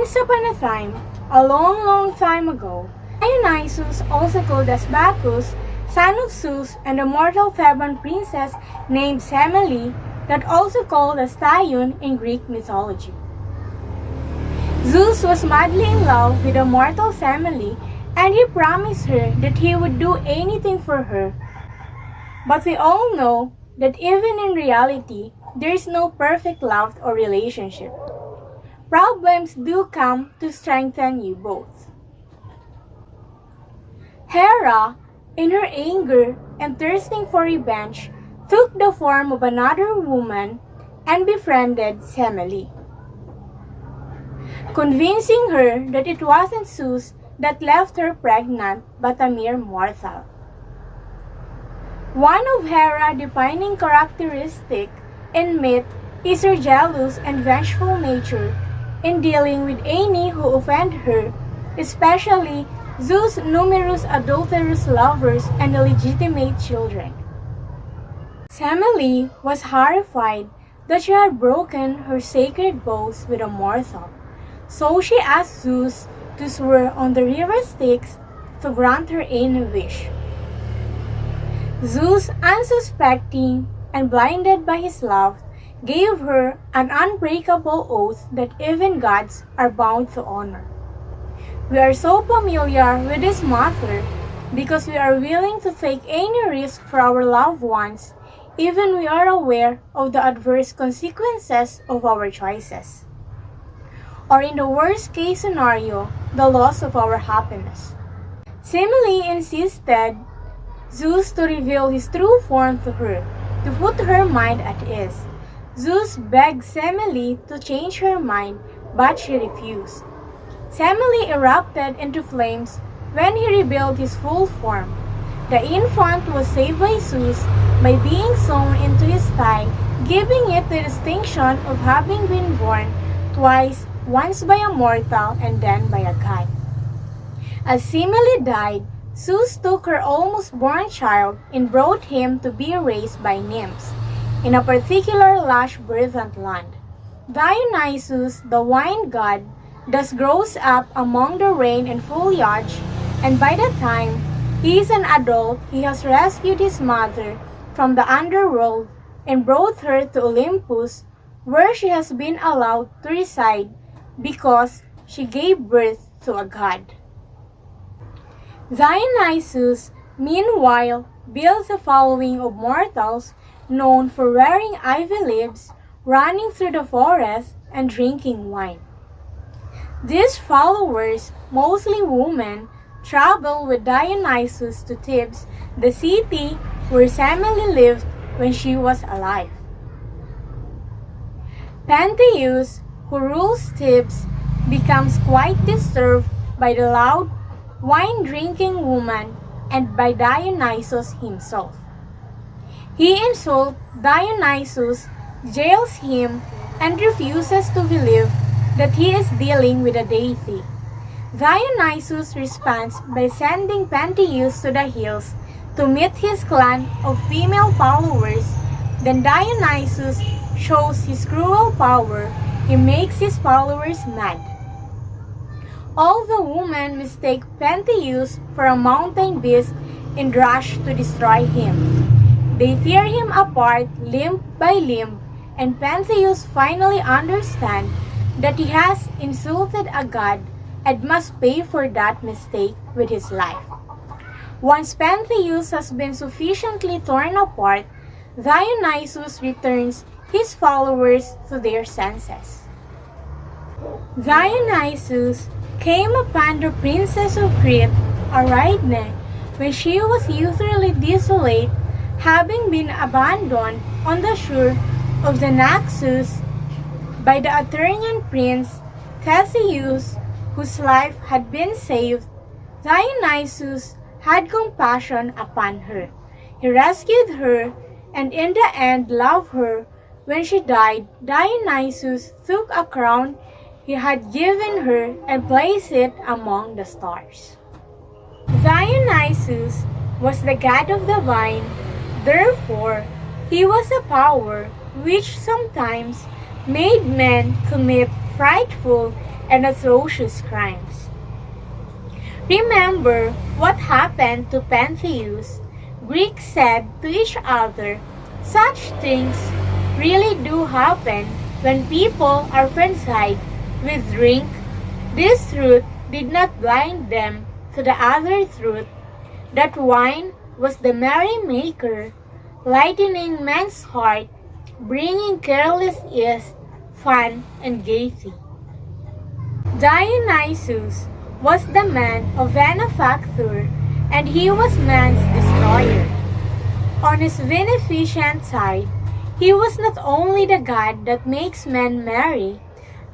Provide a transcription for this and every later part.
Once upon a time, a long, long time ago, Dionysus, also called as Bacchus, son of Zeus, and a mortal Theban princess named Semele, that also called as Dione in Greek mythology. Zeus was madly in love with the mortal Semele, and he promised her that he would do anything for her. But we all know that even in reality, there is no perfect love or relationship. Problems do come to strengthen you both. Hera, in her anger and thirsting for revenge, took the form of another woman and befriended Semele, convincing her that it wasn't Zeus that left her pregnant but a mere mortal. One of Hera's defining characteristics in myth is her jealous and vengeful nature in dealing with any who offend her, especially Zeus' numerous adulterous lovers and illegitimate children. Semele was horrified that she had broken her sacred vows with a mortal, so she asked Zeus to swear on the river Styx to grant her any wish. Zeus, unsuspecting and blinded by his love, gave her an unbreakable oath that even gods are bound to honor. We are so familiar with this matter because we are willing to take any risk for our loved ones, even we are aware of the adverse consequences of our choices. Or in the worst case scenario, the loss of our happiness. Semele insisted Zeus to reveal his true form to her, to put her mind at ease. Zeus begged Semele to change her mind, but she refused. Semele erupted into flames when he revealed his full form. The infant was saved by Zeus by being sewn into his thigh, giving it the distinction of having been born twice, once by a mortal and then by a god. As Semele died, Zeus took her almost born child and brought him to be raised by nymphs in a particular lush verdant land. Dionysus, the wine god, thus grows up among the rain and foliage, and by the time he is an adult, he has rescued his mother from the underworld and brought her to Olympus, where she has been allowed to reside because she gave birth to a god. Dionysus, meanwhile, builds a following of mortals known for wearing ivy leaves, running through the forest, and drinking wine. These followers, mostly women, travel with Dionysus to Thebes, the city where Semele lived when she was alive. Pentheus, who rules Thebes, becomes quite disturbed by the loud, wine-drinking woman and by Dionysus himself. He insults Dionysus, jails him, and refuses to believe that he is dealing with a deity. Dionysus responds by sending Pentheus to the hills to meet his clan of female followers. Then Dionysus shows his cruel power. He makes his followers mad. All the women mistake Pentheus for a mountain beast and rush to destroy him. They tear him apart limb by limb, and Pentheus finally understands that he has insulted a god and must pay for that mistake with his life. Once Pentheus has been sufficiently torn apart, Dionysus returns his followers to their senses. Dionysus came upon the princess of Crete, Ariadne, when she was utterly desolate, having been abandoned on the shore of the Naxos by the Athenian prince Theseus, whose life had been saved. Dionysus had compassion upon her. He rescued her and in the end loved her. When she died, Dionysus took a crown he had given her and placed it among the stars. Dionysus was the god of the vine, therefore he was a power which sometimes made men commit frightful and atrocious crimes. Remember what happened to Pentheus. Greeks said to each other, "Such things really do happen when people are frenzied with drink." This truth did not blind them to the other truth, that wine was the merry maker, lightening men's heart, bringing careless ease, fun, and gaiety. Dionysus was the man of benefactor, and he was man's destroyer. On his beneficent side, he was not only the god that makes men merry,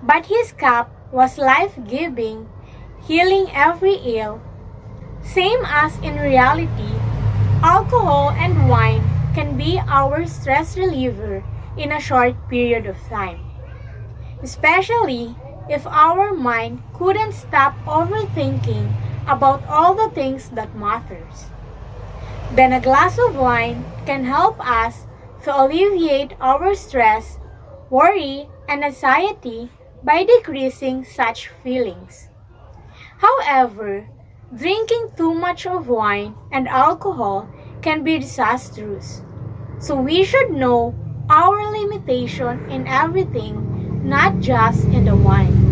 but his cup was life-giving, healing every ill. Same as in reality, alcohol and wine can be our stress reliever in a short period of time, especially if our mind couldn't stop overthinking about all the things that matters. Then a glass of wine can help us to alleviate our stress, worry, and anxiety by decreasing such feelings. However, drinking too much of wine and alcohol can be disastrous. So we should know our limitation in everything, not just in the wine.